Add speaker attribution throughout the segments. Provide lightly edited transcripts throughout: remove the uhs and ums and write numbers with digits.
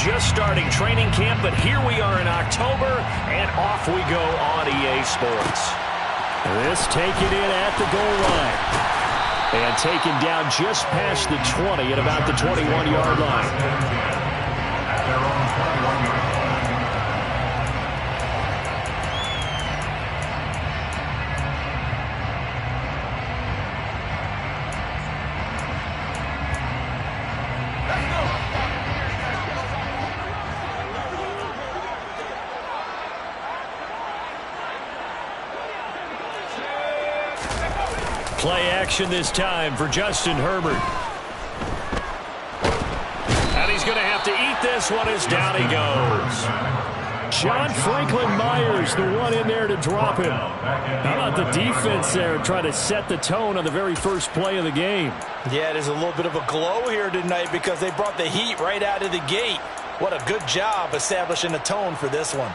Speaker 1: just starting training camp, but here we are in October, and off we go on EA Sports.
Speaker 2: This taken in at the goal line. And taken down just past the 20 at about the 21-yard line.
Speaker 3: At their own 21-yard line.
Speaker 2: Play action this time for Justin Herbert.
Speaker 1: And he's going to have to eat this one as down he goes.
Speaker 2: John Franklin Myers, the one in there to drop him. How about the defense there trying to set the tone on the very first play of the game?
Speaker 4: Yeah, there's a little bit of a glow here tonight because they brought the heat right out of the gate. What a good job establishing a tone for this one.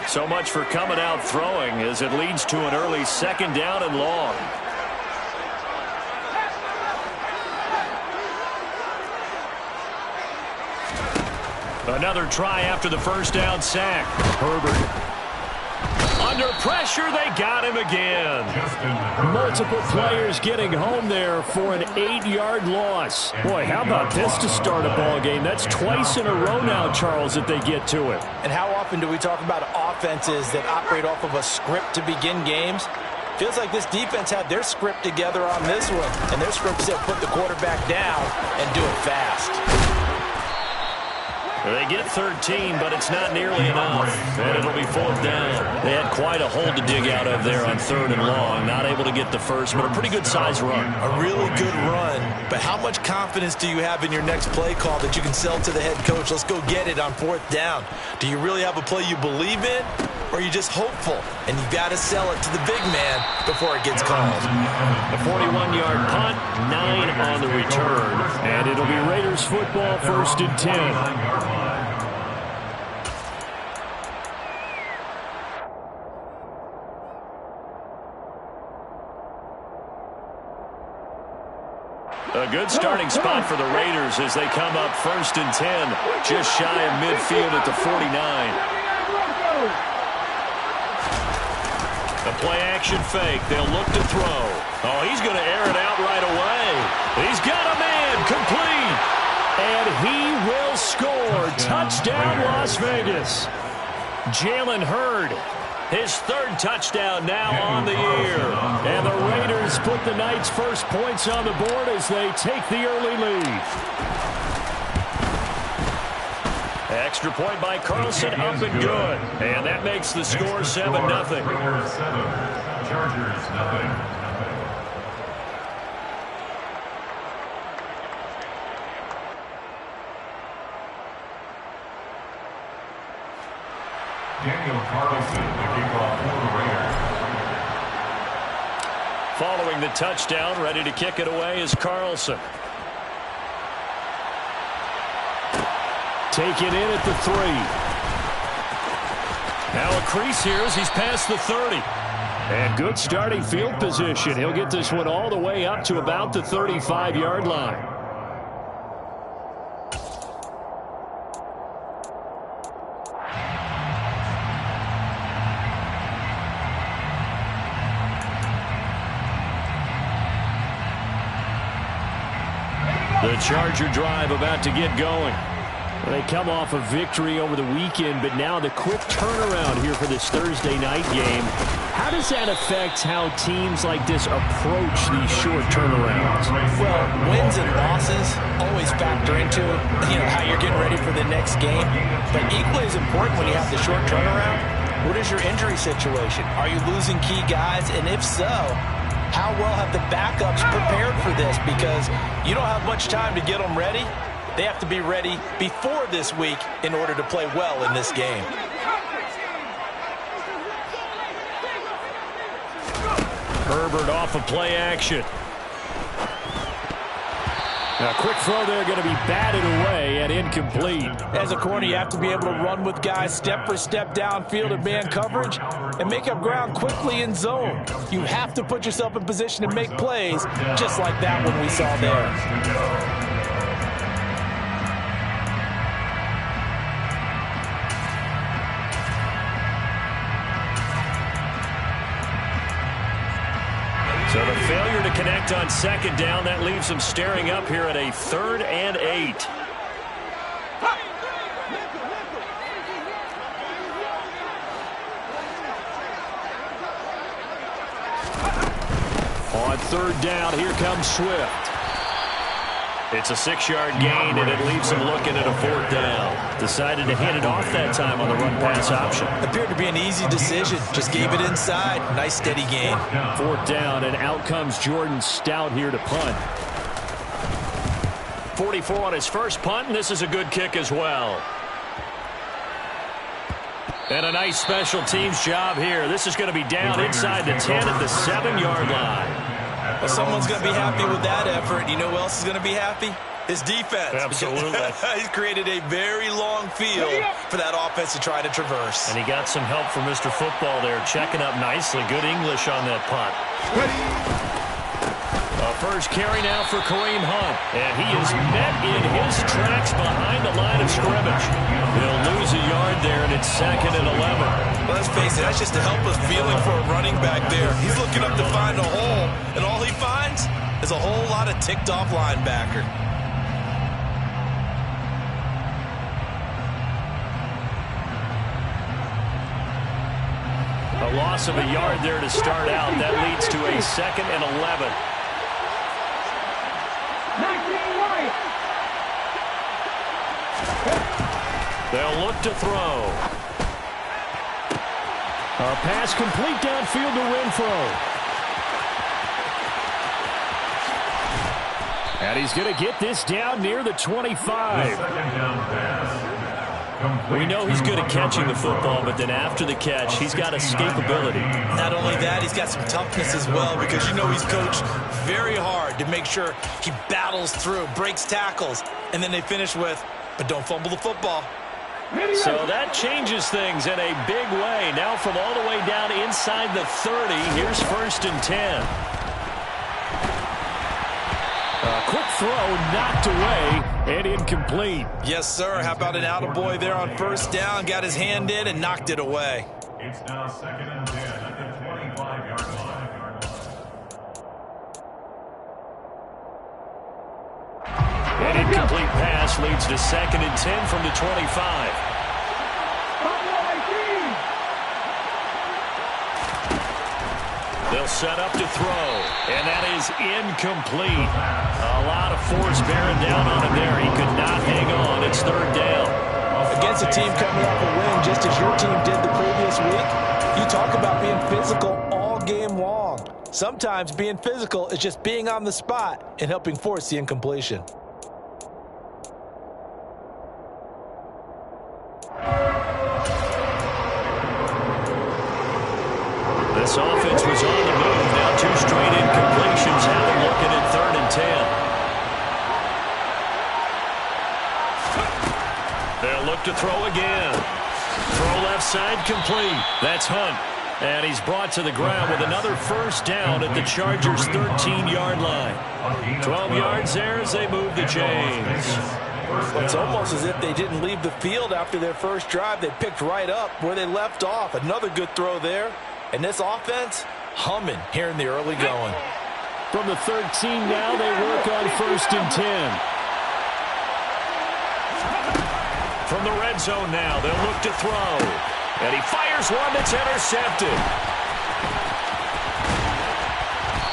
Speaker 1: So much for coming out throwing as it leads to an early second down and long. Another try after the first down sack.
Speaker 2: Herbert.
Speaker 1: Under pressure, they got him again.
Speaker 2: Multiple players getting home there for an 8-yard loss. Boy, how about this to start a ball game? That's twice in a row now, Charles, that they get to it.
Speaker 4: And how often do we talk about offenses that operate off of a script to begin games? Feels like this defense had their script together on this one. And their script said put the quarterback down and do it fast.
Speaker 1: They get 13, but it's not nearly enough, and it'll be fourth down. They had quite a hole to dig out of there on third and long. Not able to get the first, but a pretty good size run.
Speaker 4: A really good run, but how much confidence do you have in your next play call that you can sell to the head coach? Let's go get it on fourth down. Do you really have a play you believe in, or are you just hopeful? And you've got to sell it to the big man before it gets called.
Speaker 1: A 41-yard punt, 9 on the return,
Speaker 2: and it'll be Raiders football, first and 10.
Speaker 1: A good starting spot for the Raiders as they come up first and 10, just shy of midfield at the 49. A play-action fake. They'll look to throw. Oh, he's going to air it out right away. He's got a man, complete.
Speaker 2: And he will score. Touchdown, Las Vegas.
Speaker 1: Jalen Hurd, his third touchdown now on the year.
Speaker 2: And the Raiders put the Knights' first points on the board as they take the early lead.
Speaker 1: Extra point by Carlson, up and good. And that makes the score 7-0.
Speaker 3: Chargers, nothing. Daniel Carlson, the kickoff for the Raiders.
Speaker 1: Following the touchdown, ready to kick it away is Carlson.
Speaker 2: Taken in at the 3.
Speaker 1: Now a crease here as he's past the 30.
Speaker 2: And good starting field position. He'll get this one all the way up to about the 35-yard line.
Speaker 1: The Charger drive about to get going.
Speaker 2: They come off a victory over the weekend, but now the quick turnaround here for this Thursday night game. How does that affect how teams like this approach these short turnarounds?
Speaker 4: Well, wins and losses always factor into how you're getting ready for the next game. But equally as important when you have the short turnaround, what is your injury situation? Are you losing key guys? And if so, how well have the backups prepared for this? Because you don't have much time to get them ready. They have to be ready before this week in order to play well in this game.
Speaker 1: Herbert off of play action.
Speaker 2: A quick throw there going to be batted away and incomplete.
Speaker 4: As a corner, you have to be able to run with guys step for step downfield in man coverage and make up ground quickly in zone. You have to put yourself in position to make plays, just like that one we saw there.
Speaker 1: So the failure to connect on second down, that leaves them staring up here at a 3rd and 8.
Speaker 2: On 3rd down, here comes Swift.
Speaker 1: It's a 6-yard gain, and it leaves them looking at a 4th down. Decided to hand it off that time on the run-pass option.
Speaker 4: Appeared to be an easy decision. Just gave it inside. Nice, steady gain.
Speaker 2: 4th down, and out comes Jordan Stout here to punt.
Speaker 1: 44 on his first punt, and this is a good kick as well. And a nice special teams job here. This is going to be down inside the 10 at the 7-yard line.
Speaker 4: Well, someone's going to be happy with that effort. You know who else is going to be happy? His defense.
Speaker 1: Absolutely.
Speaker 4: He's created a very long field for that offense to try to traverse.
Speaker 1: And he got some help from Mr. Football there, checking up nicely. Good English on that punt. A first carry now for Kareem Hunt. And he is met in his tracks behind the line of scrimmage. He'll lose a yard there, and it's 2nd and 11.
Speaker 4: Well, let's face it, that's just a helpless feeling for a running back there. He's looking up to find a hole, and all he finds is a whole lot of ticked-off linebacker.
Speaker 1: A loss of a yard there to start out. That leads to a 2nd and 11. They'll look to throw.
Speaker 2: A pass complete downfield to Renfro. And he's going to get this down near the 25.
Speaker 1: We know he's good at catching the football, but then after the catch, he's got escapability.
Speaker 4: Not only that, he's got some toughness as well, because you know he's coached very hard to make sure he battles through, breaks tackles, and then they finish with, but don't fumble the football.
Speaker 1: So that changes things in a big way. Now from all the way down inside the 30, here's 1st and 10.
Speaker 2: A quick throw knocked away and incomplete.
Speaker 4: Yes, sir. How about an attaboy there on 1st down? Got his hand in and knocked it away.
Speaker 3: It's now 2nd and 10 at the 25-yard line.
Speaker 1: An incomplete pass leads to 2nd and 10 from the 25. They'll set up to throw, and that is incomplete. A lot of force bearing down on him there. He could not hang on. It's 3rd down.
Speaker 4: Against a team coming off a win, just as your team did the previous week, you talk about being physical all game long. Sometimes being physical is just being on the spot and helping force the incompletion.
Speaker 1: This offense was on the move. Now 2 straight incompletions have them looking at 3rd and 10. They'll look to throw again. Throw left side complete. That's Hunt. And he's brought to the ground with another 1st down at the Chargers' 13-yard line. 12 yards there as they move the chains.
Speaker 4: It's almost as if they didn't leave the field after their first drive. They picked right up where they left off. Another good throw there. And this offense, humming here in the early going.
Speaker 2: From the 13 now, they work on 1st and 10.
Speaker 1: From the red zone now, they'll look to throw. And he fires one that's intercepted.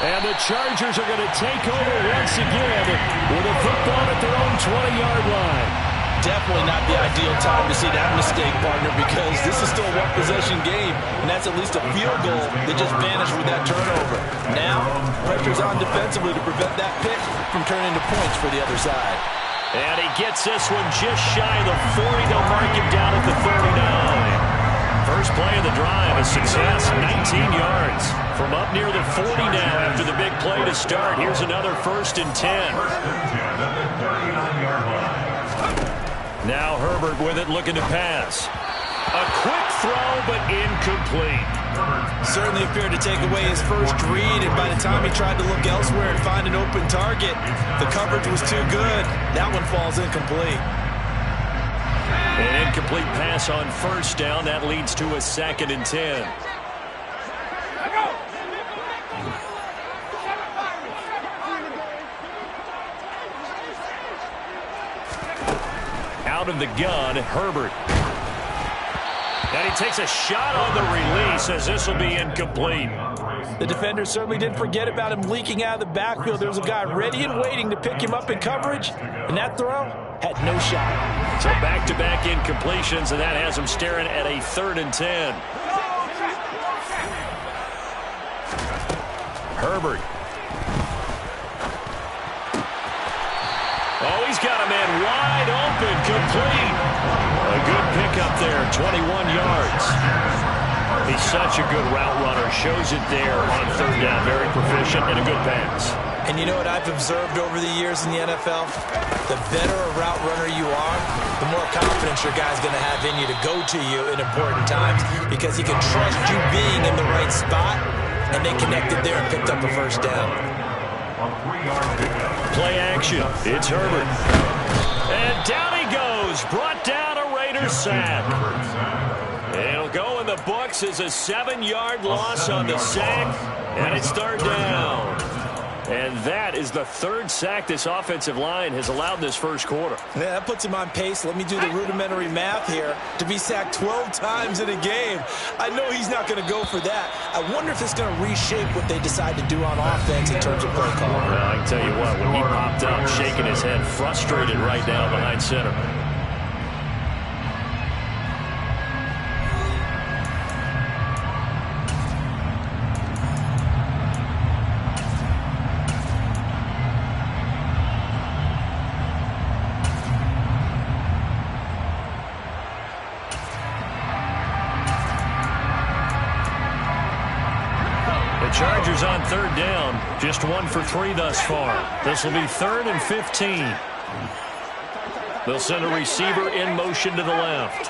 Speaker 1: And the Chargers are going to take over once again with a football at their own 20-yard line.
Speaker 4: Definitely not the ideal time to see that mistake, partner, because this is still a one-possession game, and that's at least a field goal that just vanished with that turnover. Now, pressure's on defensively to prevent that pick from turning into points for the other side.
Speaker 1: And he gets this one just shy of the 40. They'll mark him down at the 39. First play of the drive, a success, 19 yards. From up near the 40 now after the big play to start. Here's another 1st and 10. Now Herbert with it, looking to pass. A quick throw, but incomplete.
Speaker 4: Certainly appeared to take away his first read, and by the time he tried to look elsewhere and find an open target, the coverage was too good. That one falls incomplete.
Speaker 1: An incomplete pass on 1st down. That leads to a 2nd and 10. Out of the gun, Herbert. And he takes a shot on the release as this will be incomplete.
Speaker 4: The defender certainly didn't forget about him leaking out of the backfield. There was a guy ready and waiting to pick him up in coverage, and that throw had no shot.
Speaker 1: So back-to-back incompletions, and that has him staring at a 3rd and 10. Herbert. Oh, he's got a man wide open, complete. A good pickup there, 21 yards. He's such a good route runner. Shows it there on 3rd down. Very proficient and a good pass.
Speaker 4: And you know what I've observed over the years in the NFL? The better a route runner you are, the more confidence your guy's going to have in you to go to you in important times, because he can trust you being in the right spot, and they connected there and picked up a 1st down.
Speaker 1: Play action. It's Herbert. And down he goes. Brought down a Raiders sack. It'll go in the books as a 7-yard loss on the sack, and it's 3rd down. And that is the 3rd sack this offensive line has allowed in this first quarter.
Speaker 4: Yeah, that puts him on pace. Let me do the rudimentary math here. To be sacked 12 times in a game, I know he's not going to go for that. I wonder if it's going to reshape what they decide to do on offense in terms of play calling.
Speaker 1: Well, I can tell you what, when he popped up, shaking his head, frustrated right down behind center. Chargers on 3rd down, just 1 for 3 thus far. This will be 3rd and 15. They'll send a receiver in motion to the left.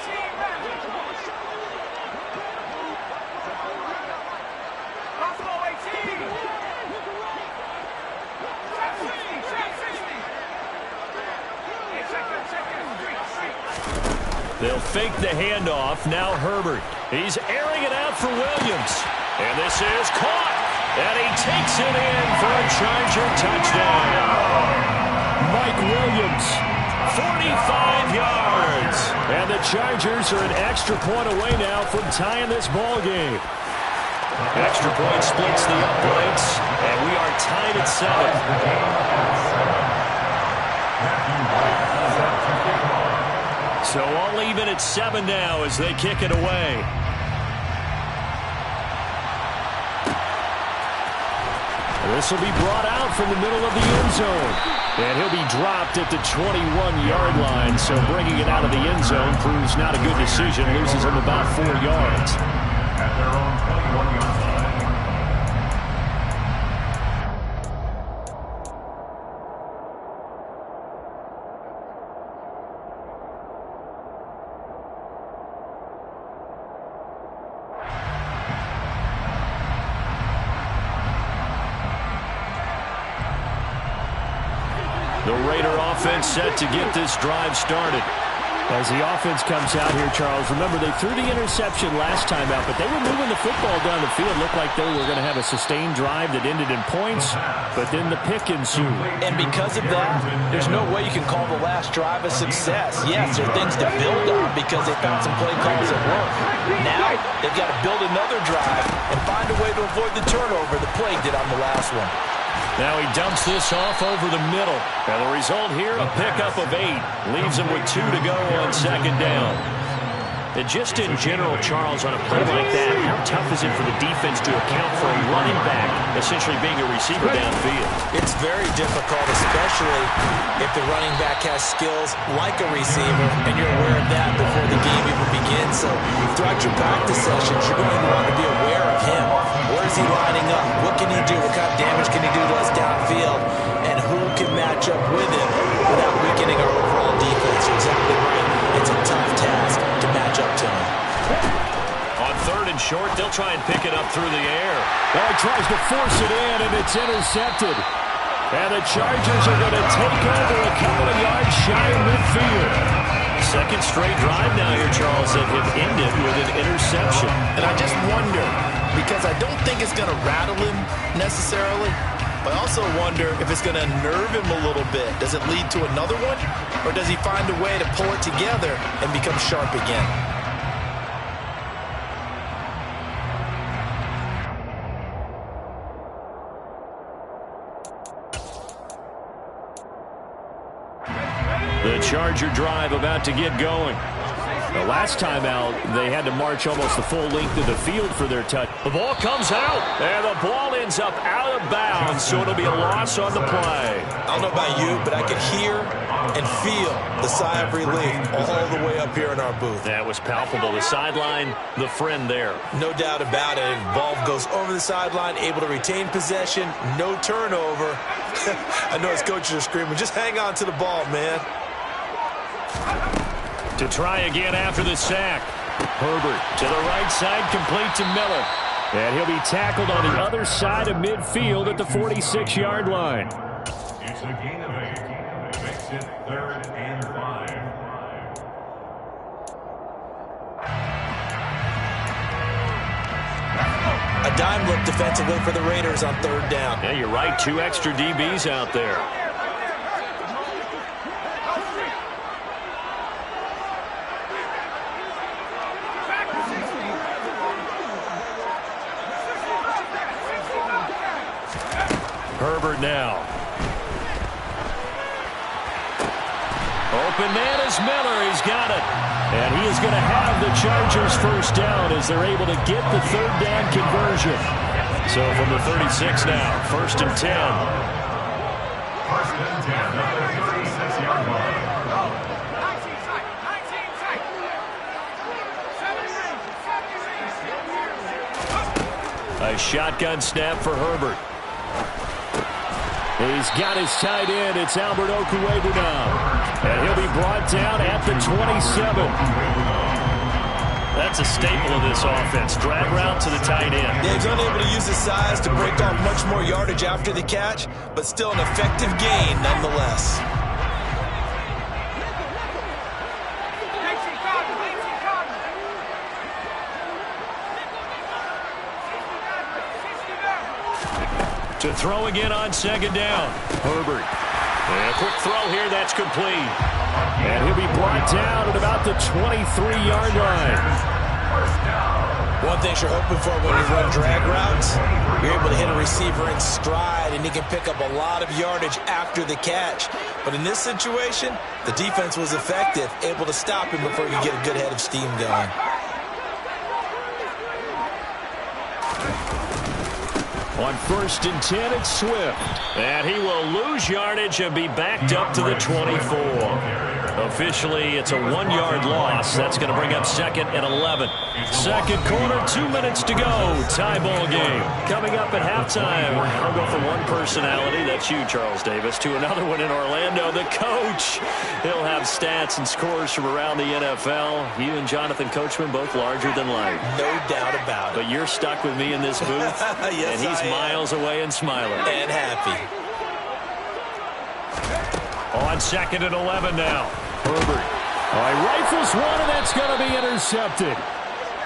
Speaker 1: They'll fake the handoff. Now Herbert. He's airing it out for Williams. And this is caught. And he takes it in for a Charger touchdown. Mike Williams, 45 yards. And the Chargers are an extra point away now from tying this ball game. Extra point splits the uprights, and we are tied at 7. So all even at 7 now as they kick it away. This will be brought out from the middle of the end zone. And he'll be dropped at the 21-yard line. So bringing it out of the end zone proves not a good decision. Loses him about 4 yards.
Speaker 3: At their own 21-yard line.
Speaker 1: The Raider offense set to get this drive started.
Speaker 2: As the offense comes out here, Charles, remember they threw the interception last time out, but they were moving the football down the field. Looked like they were going to have a sustained drive that ended in points, but then the pick ensued.
Speaker 4: And because of that, there's no way you can call the last drive a success. Yes, there are things to build on because they found some play calls that work. Now they've got to build another drive and find a way to avoid the turnover that plagued it on the last one.
Speaker 1: Now he dumps this off over the middle. And the result here, a pickup of 8. Leaves him with 2 to go on 2nd down. And just in general, Charles, on a play like that, how tough is it for the defense to account for a running back essentially being a receiver downfield?
Speaker 4: It's very difficult, especially if the running back has skills like a receiver, and you're aware of that before the game even begins. So throughout your practice sessions, you're going to want to be aware of him. Where is he lining up? What can he do? What kind of damage can he do to us downfield? And who can match up with him without weakening our overall defense? You're exactly right. It's a tough task to match up to him.
Speaker 1: On 3rd and short, they'll try and pick it up through the air.
Speaker 2: Oh, he tries to force it in, and it's intercepted. And the Chargers are going to take over a couple of yards shy of midfield.
Speaker 1: Second straight drive now here, Charles, that have ended with an interception.
Speaker 4: And I just wonder, because I don't think it's going to rattle him necessarily, but I also wonder if it's going to nerve him a little bit. Does it lead to another one? Or does he find a way to pull it together and become sharp again?
Speaker 1: The Charger drive about to get going.
Speaker 2: The last time out, they had to march almost the full length of the field for their touch.
Speaker 1: The ball comes out, and the ball ends up out of bounds, so it'll be a loss on the play.
Speaker 4: I don't know about you, but I could hear and feel the sigh of relief all the way up here in our booth.
Speaker 1: That was palpable. The sideline, the friend there.
Speaker 4: No doubt about it. The ball goes over the sideline, able to retain possession, no turnover. I know his coaches are screaming, just hang on to the ball, man.
Speaker 1: To try again after the sack. Herbert to the right side, complete to Miller.
Speaker 2: And he'll be tackled on the other side of midfield at the 46-yard line.
Speaker 3: It's a gain of 8. Makes it 3rd and 5.
Speaker 4: A dime look defensively for the Raiders on 3rd down.
Speaker 1: Yeah, you're right. 2 extra DBs out there. Herbert now. Open man is Miller. He's got it.
Speaker 2: And he is going to have the Chargers first down as they're able to get the 3rd down conversion.
Speaker 1: So from the 36 now, 1st and 10.
Speaker 3: 1st and 10 at the 36-yard line.
Speaker 1: A shotgun snap for Herbert.
Speaker 2: He's got his tight end. It's Albert Okuebu now. And he'll be brought down at the 27.
Speaker 1: That's a staple of this offense. Drag route to the tight end.
Speaker 4: Yeah, he's unable to use his size to break off much more yardage after the catch, but still an effective gain nonetheless.
Speaker 1: To throw again on 2nd down. Herbert. And a quick throw here. That's complete.
Speaker 2: And he'll be brought down at about the 23-yard line.
Speaker 4: One thing you're hoping for when you run drag routes, you're able to hit a receiver in stride, and he can pick up a lot of yardage after the catch. But in this situation, the defense was effective, able to stop him before you get a good head of steam going.
Speaker 2: On 1st and 10, it's Swift.
Speaker 1: And he will lose yardage and be backed up to the 24. Officially, it's a 1-yard loss. That's going to bring up 2nd and 11. Second quarter, 2 minutes to go. Tie ball game. Coming up at halftime, I'll go from one personality, that's you, Charles Davis, to another one in Orlando, the coach. He'll have stats and scores from around the NFL. You and Jonathan Coachman, both larger than life.
Speaker 4: No doubt about it.
Speaker 1: But you're stuck with me in this booth,
Speaker 4: yes,
Speaker 1: and he's miles away and smiling.
Speaker 4: And happy.
Speaker 1: On 2nd and 11 now. Herbert.
Speaker 2: All right, rifles one, and that's going to be intercepted.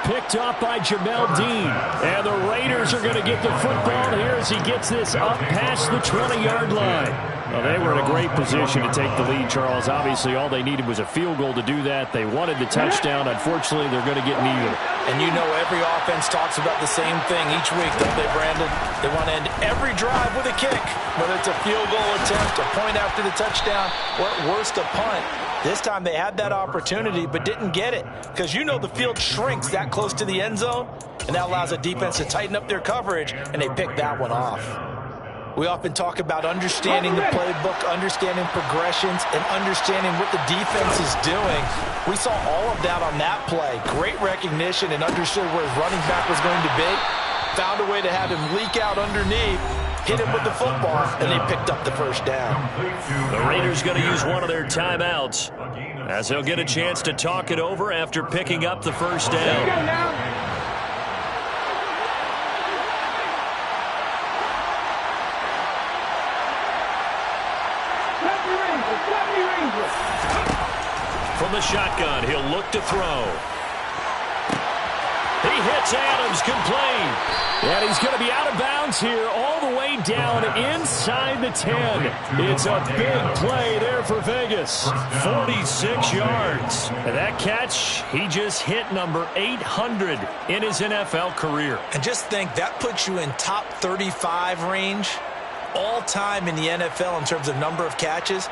Speaker 2: Picked up by Jamel Dean. And the Raiders are going to get the football here as he gets this up past the 20-yard line. Well, they were in a great position to take the lead, Charles. Obviously, all they needed was a field goal to do that. They wanted the touchdown. Unfortunately, they're going to get neither.
Speaker 4: And you know every offense talks about the same thing each week, don't they, Brandon? They want to end every drive with a kick, whether it's a field goal attempt, a point after the touchdown, or at worst, a punt. This time they had that opportunity but didn't get it because you know the field shrinks that close to the end zone, and that allows a defense to tighten up their coverage, and they picked that one off. We often talk about understanding the playbook, understanding progressions, and understanding what the defense is doing. We saw all of that on that play. Great recognition and understood where his running back was going to be. Found a way to have him leak out underneath, hit him with the football, and they picked up the first down.
Speaker 1: The Raiders going to use one of their timeouts as they'll get a chance to talk it over after picking up the first down. From the shotgun, he'll look to throw. He hits Adams, complete.
Speaker 2: And he's going to be out of bounds here all the way down inside the 10. It's a big play there for Vegas.
Speaker 1: 46 yards. And that catch, he just hit number 800 in his NFL career.
Speaker 4: And just think, that puts you in top 35 range all time in the NFL in terms of number of catches.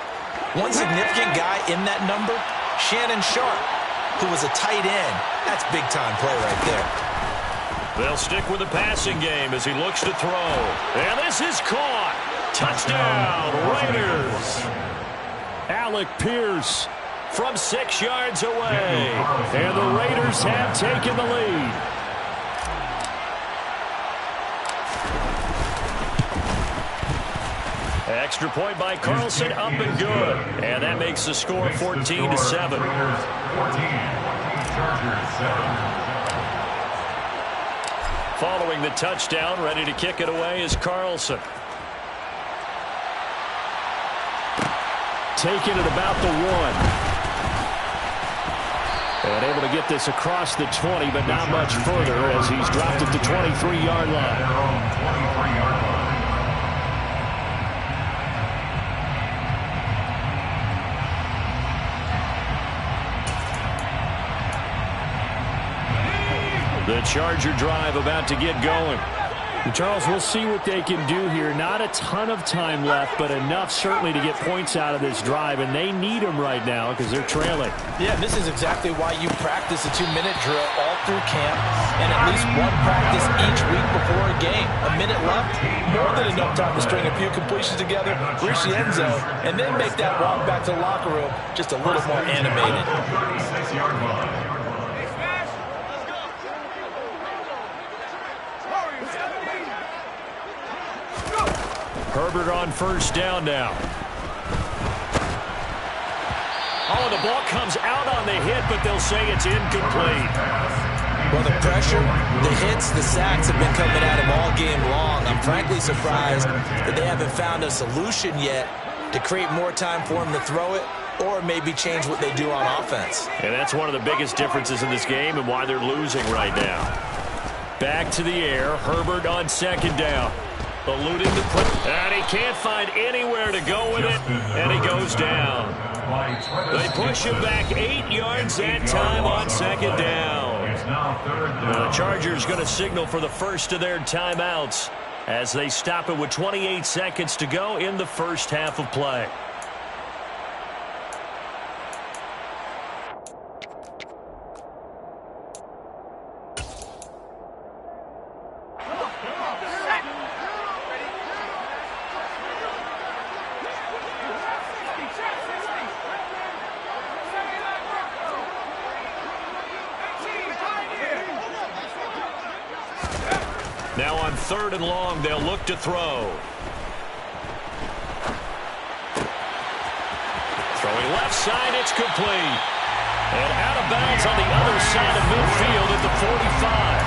Speaker 4: One significant guy in that number, Shannon Sharp, who was a tight end. That's big-time play right there.
Speaker 1: They'll stick with the passing game as he looks to throw. And this is caught. Touchdown, Raiders.
Speaker 2: Alec Pierce
Speaker 1: from 6 yards away.
Speaker 2: And the Raiders have taken the lead.
Speaker 1: Extra point by Carlson, up and good. And that makes the score 14-7. Following the touchdown, ready to kick it away is Carlson.
Speaker 2: Taking it about the 1. And able to get this across the 20, but not much further as he's dropped it to 23-yard line.
Speaker 1: The Charger drive about to get going.
Speaker 2: Charles, we'll see what they can do here. Not a ton of time left, but enough certainly to get points out of this drive, and they need them right now because they're trailing.
Speaker 4: Yeah, this is exactly why you practice a 2-minute drill all through camp and at least one practice each week before a game. A minute left, more than enough time to string a few completions together, reach the end zone, and then make that walk back to the locker room just a little more animated.
Speaker 1: Herbert on first down now. Oh, the ball comes out on the hit, but they'll say it's incomplete.
Speaker 4: Well, the pressure, the hits, the sacks have been coming at him all game long. I'm frankly surprised that they haven't found a solution yet to create more time for him to throw it or maybe change what they do on offense.
Speaker 1: And that's one of the biggest differences in this game and why they're losing right now. Back to the air, Herbert on second down. Eluding the put, and he can't find anywhere to go with it, and he goes down. They push him back 8 yards that time on second down. The Chargers going to signal for the first of their timeouts as they stop it with 28 seconds to go in the first half of play. Now on third and long, they'll look to throw. Throwing left side, it's complete. And out of bounds on the other side of midfield at the 45.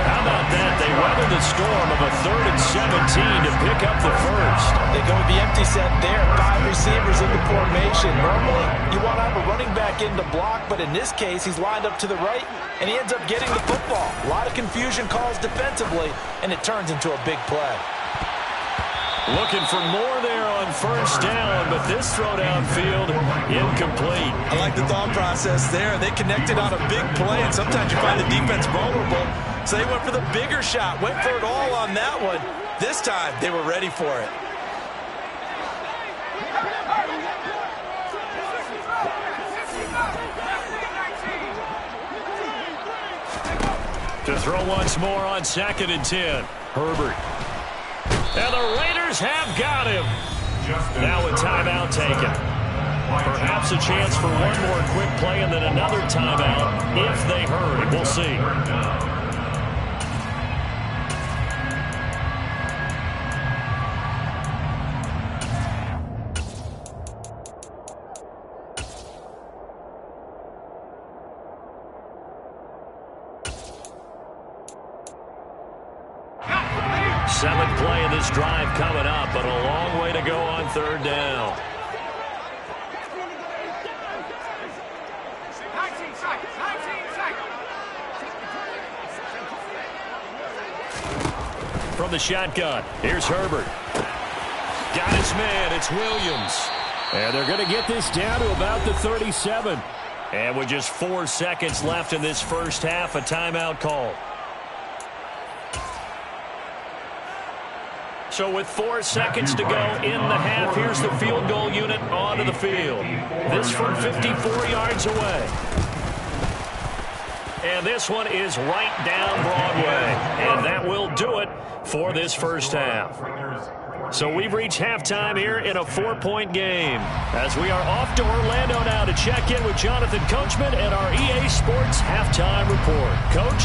Speaker 1: How about that? They weather the storm of a 3rd and 17 to pick up the first.
Speaker 4: They go with the empty set there. 5 receivers in the formation. Normally, you want to have a running back in to block, but in this case, he's lined up to the right, and he ends up getting the football. A lot of confusion calls defensively, and it turns into a big play.
Speaker 1: Looking for more there on first down, but this throw downfield incomplete.
Speaker 4: I like the thought process there. They connected on a big play, and sometimes you find the defense vulnerable. So they went for the bigger shot, went for it all on that one. This time, they were ready for it.
Speaker 1: To throw once more on 2nd and 10. Herbert. And the Raiders have got him. Now a timeout taken. Perhaps a chance for one more quick play and then another timeout if they hurry. We'll see. 7th play of this drive coming up, but a long way to go on 3rd down. From the shotgun, here's Herbert. Got his man, it's Williams.
Speaker 2: And they're going to get this down to about the 37.
Speaker 1: And with just 4 seconds left in this first half, a timeout call. So with 4 seconds to go in the half, here's the field goal unit onto the field. This from 54 yards away. And this one is right down Broadway. And that will do it for this first half. So we've reached halftime here in a 4-point game. As we are off to Orlando now to check in with Jonathan Coachman and our EA Sports Halftime Report. Coach?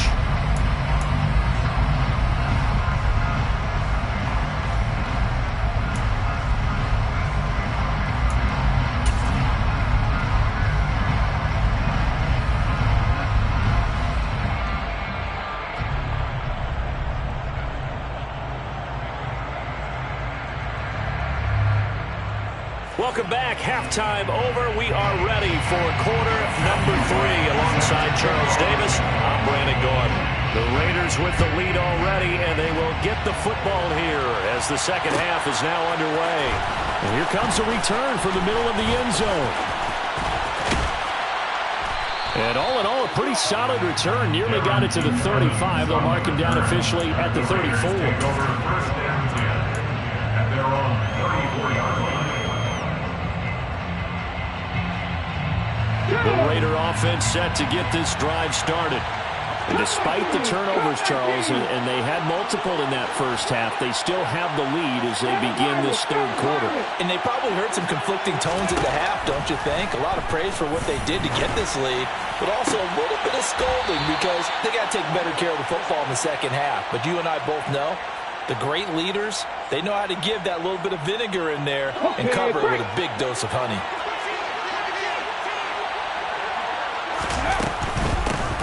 Speaker 1: Welcome back. Halftime over. We are ready for quarter number 3 alongside Charles Davis. I'm Brandon Gordon. The Raiders with the lead already, and they will get the football here as the second half is now underway.
Speaker 2: And here comes a return from the middle of the end zone. And all in all, a pretty solid return. Nearly got it to the 35. They'll mark him down officially at the 34.
Speaker 3: First down 10 at their own 34-yard line.
Speaker 1: The Raider offense set to get this drive started.
Speaker 2: And despite the turnovers, Charles, and they had multiple in that first half, they still have the lead as they begin this third quarter.
Speaker 4: And they probably heard some conflicting tones at the half, don't you think? A lot of praise for what they did to get this lead, but also a little bit of scolding because they got to take better care of the football in the second half. But you and I both know the great leaders, they know how to give that little bit of vinegar in there and cover it with a big dose of honey.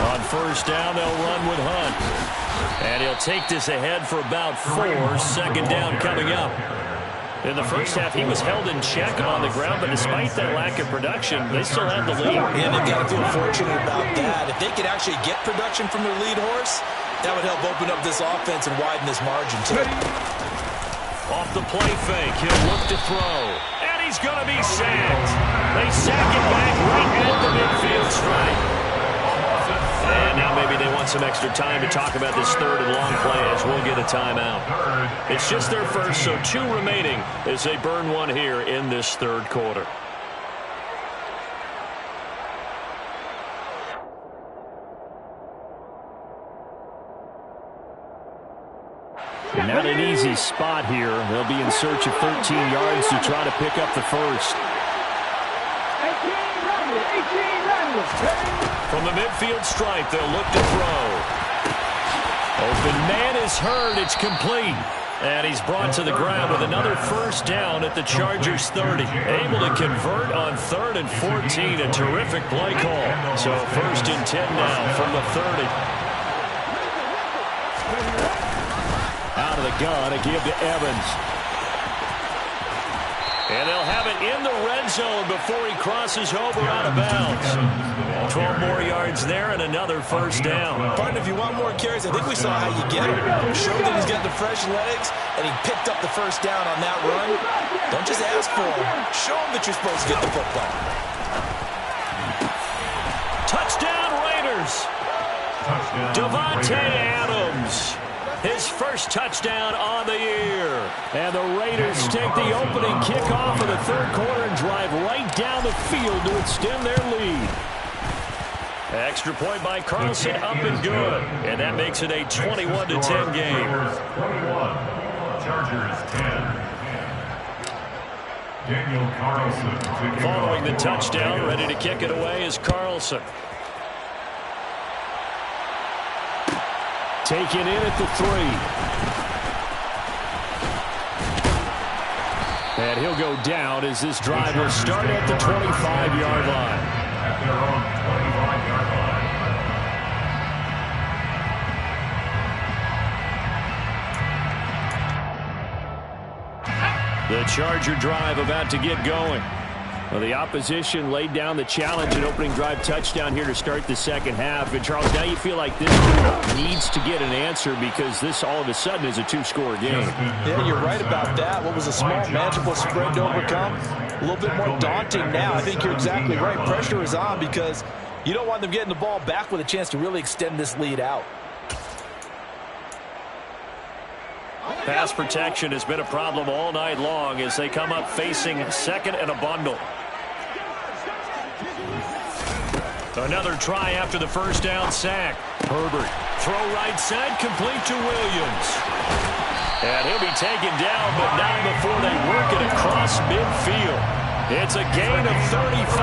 Speaker 1: On first down, they'll run with Hunt. And he'll take this ahead for about 4. Second down coming up. In the first half, he was held in check on the ground, but despite that lack of production, they still have the lead.
Speaker 4: And they've got to feel fortunate about that. If they could actually get production from their lead horse, that would help open up this offense and widen this margin, too.
Speaker 1: Off the play fake, he'll look to throw. And he's going to be sacked. They sack it back right at the midfield stripe. And now maybe they want some extra time to talk about this third and long play as we'll get a timeout. It's just their first, so 2 remaining as they burn one here in this third quarter.
Speaker 2: Not an easy spot here. They'll be in search of 13 yards to try to pick up the first.
Speaker 1: From the midfield stripe, they'll look to throw. Open man is heard. It's complete. And he's brought to the ground with another first down at the Chargers' 30. Able to convert on 3rd and 14. A terrific play call. So 1st and 10 now from the 30.
Speaker 2: Out of the gun, a give to Evans.
Speaker 1: And they'll have it in the red zone before he crosses over out of bounds. 12 more yards there and another first down.
Speaker 4: Partner, if you want more carries, I think we saw how you get him. Show that he's got the fresh legs, and he picked up the first down on that run. Don't just ask for him. Show him that you're supposed to get the football.
Speaker 1: Touchdown, Raiders. Devontae Adams. His first touchdown on the year.
Speaker 2: And the Raiders take the opening kickoff of the third quarter and drive right down the field to extend their lead.
Speaker 1: Extra point by Carlson, up and good. And that makes it a 21-10 game.
Speaker 3: 21, Chargers 10. Daniel Carlson.
Speaker 1: Following the touchdown, ready to kick it away is Carlson.
Speaker 2: Taken in at the 3. And he'll go down as this drive will start at the 25-yard line.
Speaker 3: At their own 25-yard line.
Speaker 1: The Charger drive about to get going.
Speaker 2: Well, the opposition laid down the challenge and opening drive touchdown here to start the second half. And, Charles, now you feel like this team needs to get an answer because this all of a sudden is a two-score game.
Speaker 4: Yeah, you're right about that. What was a small, manageable spread to overcome? A little bit more daunting now. I think you're exactly right. Pressure is on because you don't want them getting the ball back with a chance to really extend this lead out.
Speaker 1: Pass protection has been a problem all night long as they come up facing second and a bundle. Another try after the first down sack. Herbert, throw right side, complete to Williams. And he'll be taken down, but not before they work it across midfield. It's a gain of 35.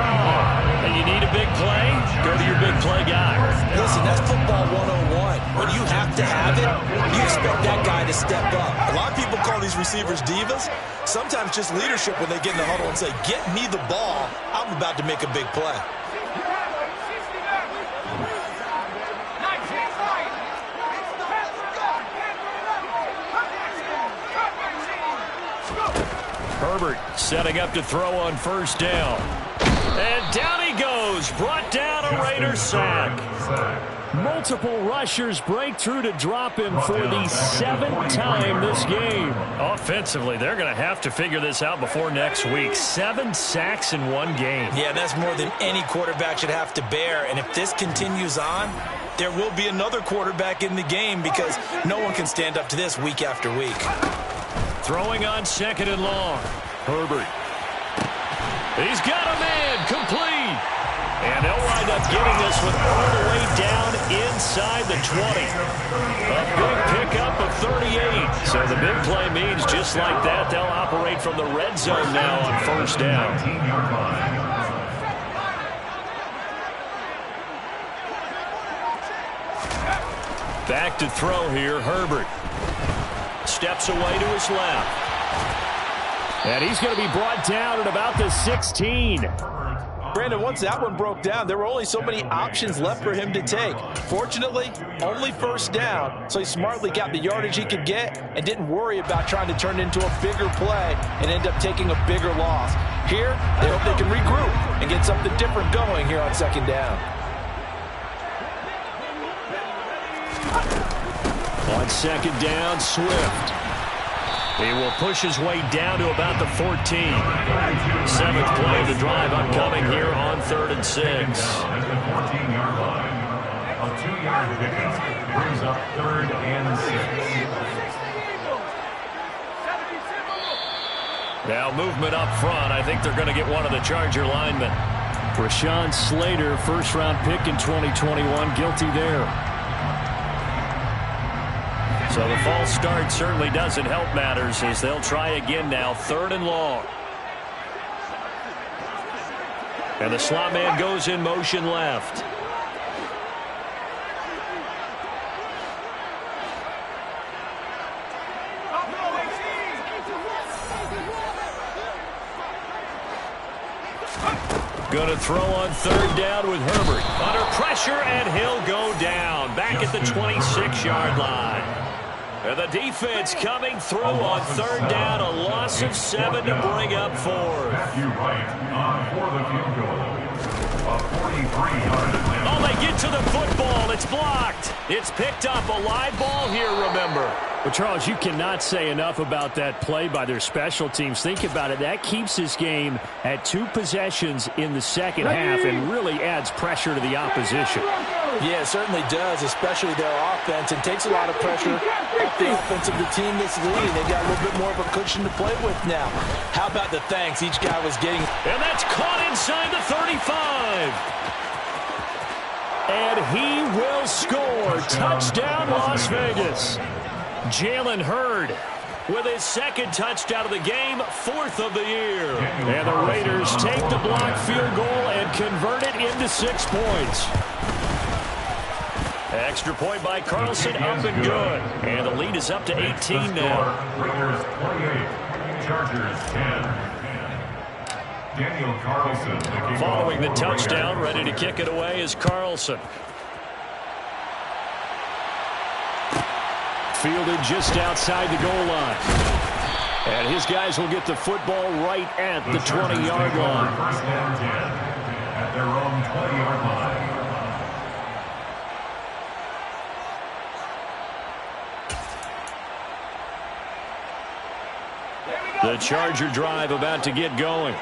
Speaker 1: And you need a big play? Go to your big play guy.
Speaker 4: Listen, that's football 101. When you have to have it, you expect that guy to step up. A lot of people call these receivers divas. Sometimes just leadership when they get in the huddle and say, get me the ball. I'm about to make a big play.
Speaker 1: Herbert setting up to throw on first down. And down he goes. Brought down a Raider sack.
Speaker 2: Multiple rushers break through to drop him for the 7th time this game.
Speaker 1: Offensively, they're going to have to figure this out before next week. 7 sacks in one game.
Speaker 4: Yeah, that's more than any quarterback should have to bear. And if this continues on, there will be another quarterback in the game because no one can stand up to this week after week.
Speaker 1: Throwing on second and long. Herbert. He's got a man. Complete. And they'll wind up getting this one all the way down inside the 20. A big pickup of 38. So the big play means just like that, they'll operate from the red zone now on first down. Back to throw here, Herbert. Steps away to his left.
Speaker 2: And he's going to be brought down at about the 16.
Speaker 4: Brandon, once that one broke down, there were only so many options left for him to take. Fortunately, only first down, so he smartly got the yardage he could get and didn't worry about trying to turn it into a bigger play and end up taking a bigger loss. Here, they hope they can regroup and get something different going here on second down.
Speaker 2: On second down, Swift.
Speaker 1: He will push his way down to about the 14. 7th play of the drive upcoming here on 3rd and 6.
Speaker 3: At the 14-yard line, a 2-yard pickup brings up 3rd and 6.
Speaker 1: Now movement up front. I think they're going to get one of the Charger linemen.
Speaker 2: Rashawn Slater, first-round pick in 2021, guilty there.
Speaker 1: So the false start certainly doesn't help matters as they'll try again now, 3rd and long. And the slot man goes in motion left. Going to throw on 3rd down with Herbert. Under pressure, and he'll go down. Back at the 26-yard line. And the defense coming through on third down, a loss of 7 to bring up 4.
Speaker 3: Matthew Wright on for the field goal. A 43-yard attempt.
Speaker 1: Oh, they get to the football. It's blocked. It's picked up. A live ball here, remember.
Speaker 2: Well, Charles, you cannot say enough about that play by their special teams. Think about it. That keeps this game at 2 possessions in the second half and really adds pressure to the opposition.
Speaker 4: Yeah, it certainly does, especially their offense. It takes a lot of pressure off the offense of the team that's leading. They've got a little bit more of a cushion to play with now. How about the thanks each guy was getting?
Speaker 1: And that's caught inside the 35. And he will score. Touchdown, Las Vegas. Jalen Hurd with his second touchdown of the game, 4th of the year. And the Raiders take the block field goal and convert it into 6 points. Extra point by Carlson, up and good. And the lead is up to 18 now.
Speaker 3: Raiders 28, Chargers 10. Daniel Carlson.
Speaker 1: Following the touchdown, ready to kick it away is Carlson. Fielded just outside the goal line. And his guys will get the football right at the 20-yard line.
Speaker 3: First and 10 at their own 20-yard line.
Speaker 1: The Charger drive about to get going.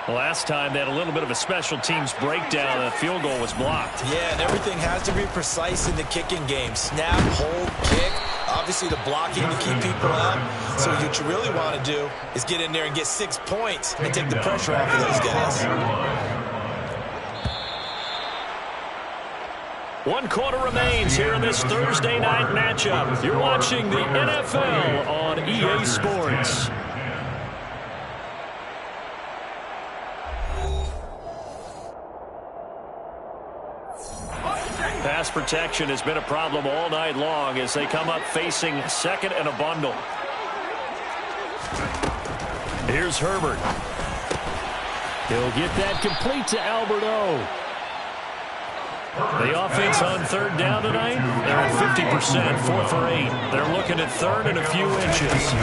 Speaker 1: Last time they had a little bit of a special teams breakdown. The field goal was blocked.
Speaker 4: Yeah, and everything has to be precise in the kicking game. Snap, hold, kick. Obviously, the blocking to keep people out. So what you really want to do is get in there and get 6 points and take the pressure off of those guys.
Speaker 1: 1 quarter remains here in this Thursday night matchup. You're watching the NFL on EA Sports. Pass protection has been a problem all night long as they come up facing second and a bundle. Here's Herbert. He'll get that complete to Alberto. The offense on third down tonight, they're at 50%, 4 for 8. They're looking at third and a few inches.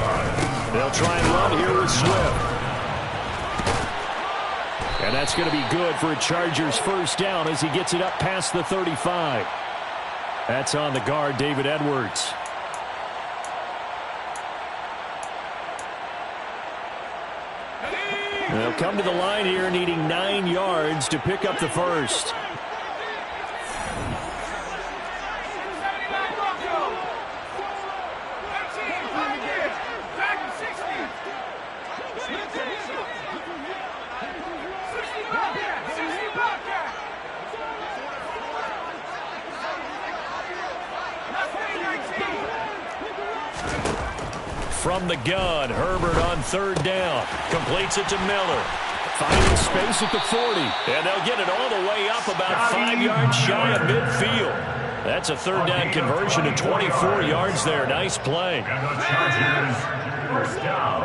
Speaker 1: They'll try and run here with Swift. And that's going to be good for a Chargers first down as he gets it up past the 35. That's on the guard, David Edwards. They'll come to the line here needing 9 yards to pick up the first. From the gun, Herbert on third down. Completes it to Miller. Finding space at the 40. And they'll get it all the way up about 5 yards shy of midfield. That's a third down conversion to 24 yards there. Nice play.
Speaker 3: And the Chargers, first down.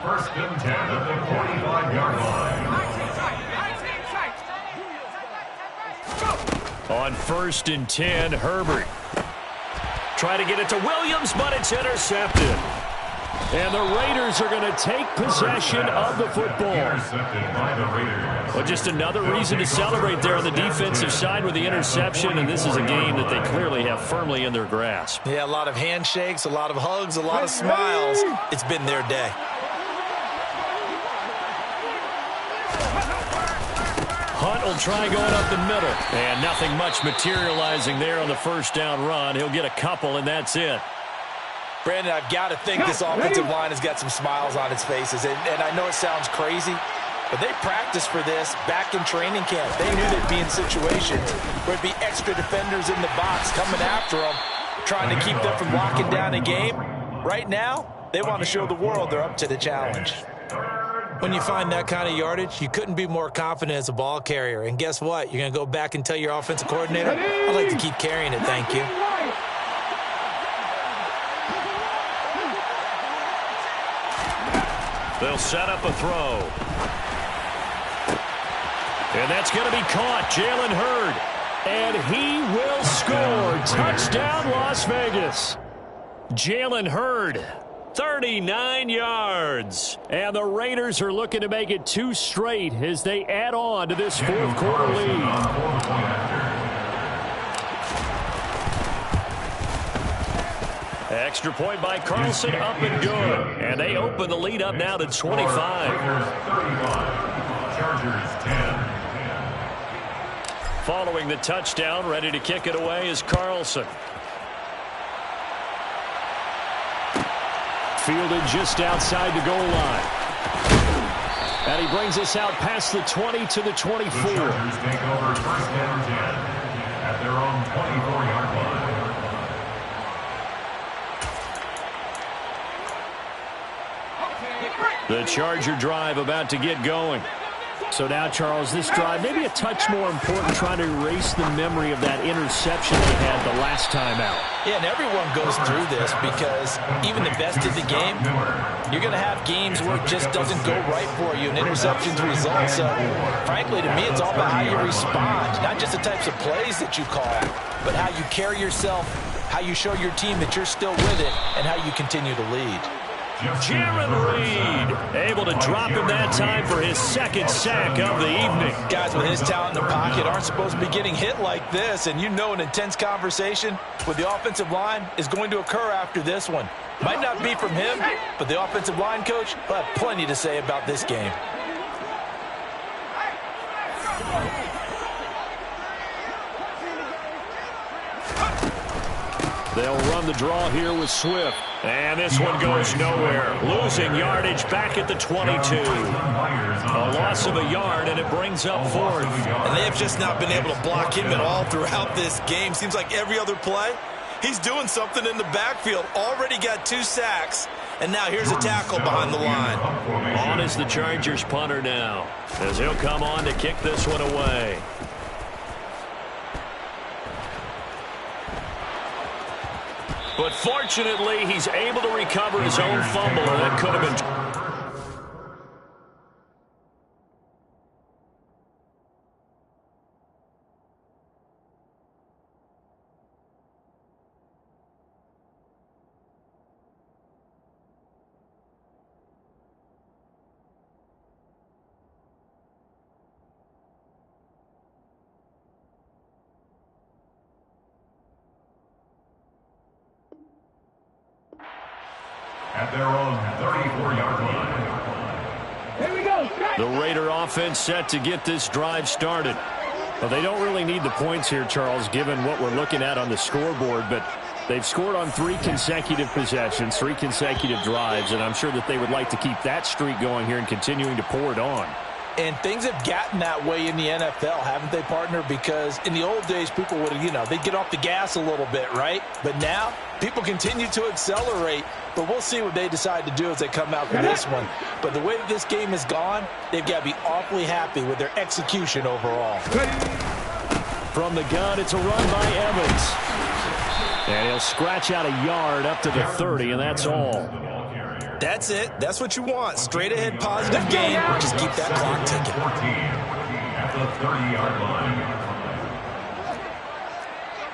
Speaker 3: First and 10 at the 45-yard line.
Speaker 1: On first and 10, Herbert. Try to get it to Williams, but it's intercepted. And the Raiders are going to take possession of the football.
Speaker 3: Intercepted by the Raiders.
Speaker 1: Well, just another reason to celebrate there on the defensive side with the interception, and this is a game that they clearly have firmly in their grasp.
Speaker 4: Yeah, a lot of handshakes, a lot of hugs, a lot of smiles. It's been their day.
Speaker 1: Hunt will try going up the middle. And nothing much materializing there on the first down run. He'll get a couple, and that's it.
Speaker 4: Brandon, I've got to think this offensive line has got some smiles on its faces. And I know it sounds crazy, but they practiced for this back in training camp. They knew they'd be in situations where it'd be extra defenders in the box coming after them, trying to keep them from locking down a game. Right now, they want to show the world they're up to the challenge. When you find that kind of yardage, you couldn't be more confident as a ball carrier. And guess what? You're going to go back and tell your offensive coordinator, I'd like to keep carrying it, thank you.
Speaker 1: They'll set up a throw. And that's going to be caught. Jalen Hurd. And he will score. Touchdown, Las Vegas. Jalen Hurd, 39 yards. And the Raiders are looking to make it 2 straight as they add on to this fourth quarter lead. Extra point by Carlson, up and good. And they open the lead up now to 25.
Speaker 3: Chargers 10.
Speaker 1: Following the touchdown, ready to kick it away is Carlson. Fielded just outside the goal line. And he brings us out past the 20 to the 24.
Speaker 3: The Chargers take over first and 10 at their own 24-yard line.
Speaker 1: The Charger drive about to get going.
Speaker 2: So now, Charles, this drive maybe a touch more important, trying to erase the memory of that interception they had the last time out.
Speaker 4: Yeah, and everyone goes through this because even the best of the game, you're going to have games where it just doesn't go right for you and interceptions result. So, frankly, to me, it's all about how you respond, not just the types of plays that you call, but how you carry yourself, how you show your team that you're still with it, and how you continue to lead.
Speaker 1: Jaron Reed able to drop him that time for his second sack of the evening.
Speaker 4: Guys with his talent in the pocket aren't supposed to be getting hit like this, and you know an intense conversation with the offensive line is going to occur after this one. Might not be from him, but the offensive line coach will have plenty to say about this game.
Speaker 1: They'll run the draw here with Swift. And this one goes nowhere. Losing yardage back at the 22. A loss of a yard, and it brings up fourth.
Speaker 5: And they have just not been able to block him at all throughout this game. Seems like every other play, he's doing something in the backfield. Already got 2 sacks, and now here's a tackle behind the line.
Speaker 1: On is the Chargers punter now, as he'll come on to kick this one away. But fortunately, he's able to recover his own fumble, and that could have been...
Speaker 3: At their own 34-yard line.
Speaker 6: Here we go.
Speaker 1: The Raider offense set to get this drive started.
Speaker 2: Well, they don't really need the points here, Charles, given what we're looking at on the scoreboard, but they've scored on 3 consecutive possessions, 3 consecutive drives, and I'm sure that they would like to keep that streak going here and continuing to pour it on.
Speaker 4: And things have gotten that way in the NFL, haven't they, partner? Because in the old days, people would, they'd get off the gas a little bit, right? But now, people continue to accelerate. But we'll see what they decide to do as they come out for this one. But the way that this game has gone, they've got to be awfully happy with their execution overall.
Speaker 2: From the gun, it's a run by Evans. And he'll scratch out a yard up to the 30, and that's all.
Speaker 5: That's it. That's what you want. Straight ahead positive game. Just keep that clock ticking.
Speaker 3: 14 at the 30-yard line.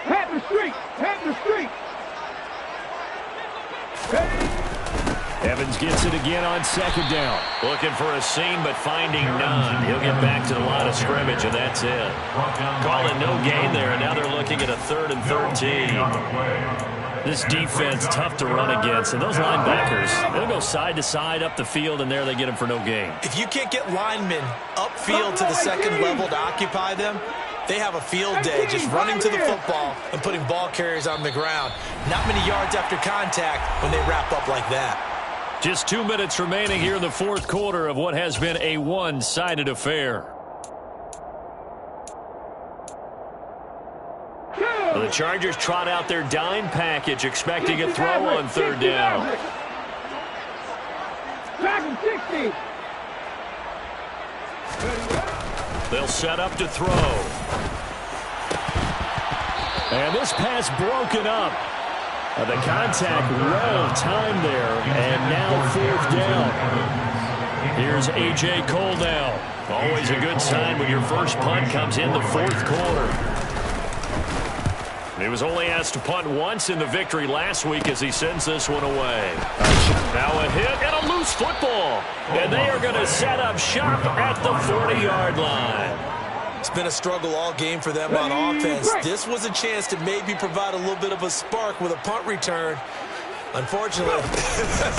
Speaker 6: Head the street. Head the street.
Speaker 2: Evans gets it again on second down.
Speaker 1: Looking for a seam, but finding none. He'll get back to the line of scrimmage, and that's it. Calling no gain there, and now they're looking at a 3rd and 13. This defense, tough to run against, and those linebackers, they'll go side to side up the field, and there they get them for no gain.
Speaker 5: If you can't get linemen upfield to the second level to occupy them, they have a field day just running to the football and putting ball carriers on the ground. Not many yards after contact when they wrap up like that.
Speaker 1: Just 2 minutes remaining here in the fourth quarter of what has been a one-sided affair. The Chargers trot out their dime package, expecting a throw on 3rd down. They'll set up to throw.
Speaker 2: And this pass broken up. The contact well timed there, and now 4th down.
Speaker 1: Here's A.J. Cole now. Always a good sign when your first punt comes in the fourth quarter. He was only asked to punt once in the victory last week as he sends this one away. Now a hit and a loose football. And they are going to set up shop at the 40-yard line.
Speaker 5: It's been a struggle all game for them on offense. This was a chance to maybe provide a little bit of a spark with a punt return. Unfortunately,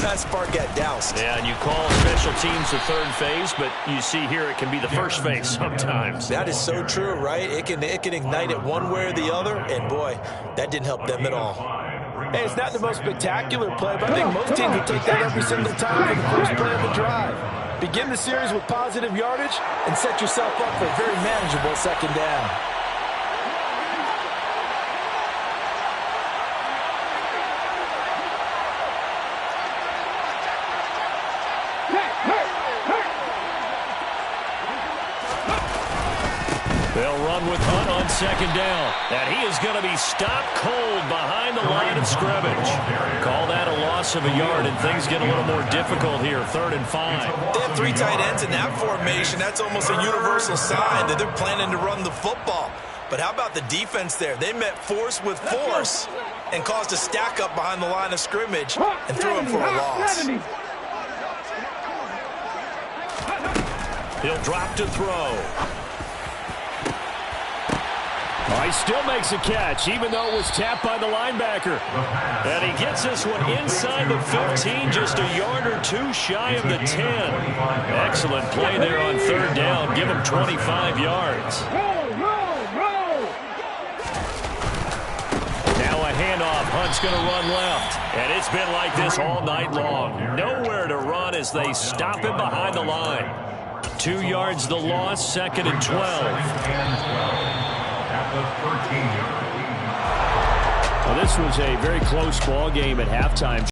Speaker 5: that spark got doused.
Speaker 1: Yeah, and you call special teams the third phase, but you see here it can be the first phase sometimes.
Speaker 5: That is so true, right? It can ignite it one way or the other, and boy, that didn't help them at all.
Speaker 4: Hey, it's not the most spectacular play, but I think most teams would take that every single time for the first play of the drive. Begin the series with positive yardage and set yourself up for a very manageable second down.
Speaker 1: They'll run with Hunt on second down. And he is going to be stopped cold behind the line of scrimmage. Call that a loss of a yard, and things get a little more difficult here, 3rd and 5.
Speaker 5: They have 3 tight ends in that formation. That's almost a universal sign that they're planning to run the football. But how about the defense there? They met force with force and caused a stack up behind the line of scrimmage and threw him for a loss.
Speaker 1: He'll drop to throw.
Speaker 2: Oh, he still makes a catch, even though it was tapped by the linebacker.
Speaker 1: And he gets this one inside the 15, just a yard or two shy of the 10. Excellent play there on 3rd down. Give him 25 yards. Now a handoff. Hunt's going to run left. And it's been like this all night long. Nowhere to run as they stop him behind the line. 2 yards the loss, 2nd and 12.
Speaker 2: Well, this was a very close ball game at halftime.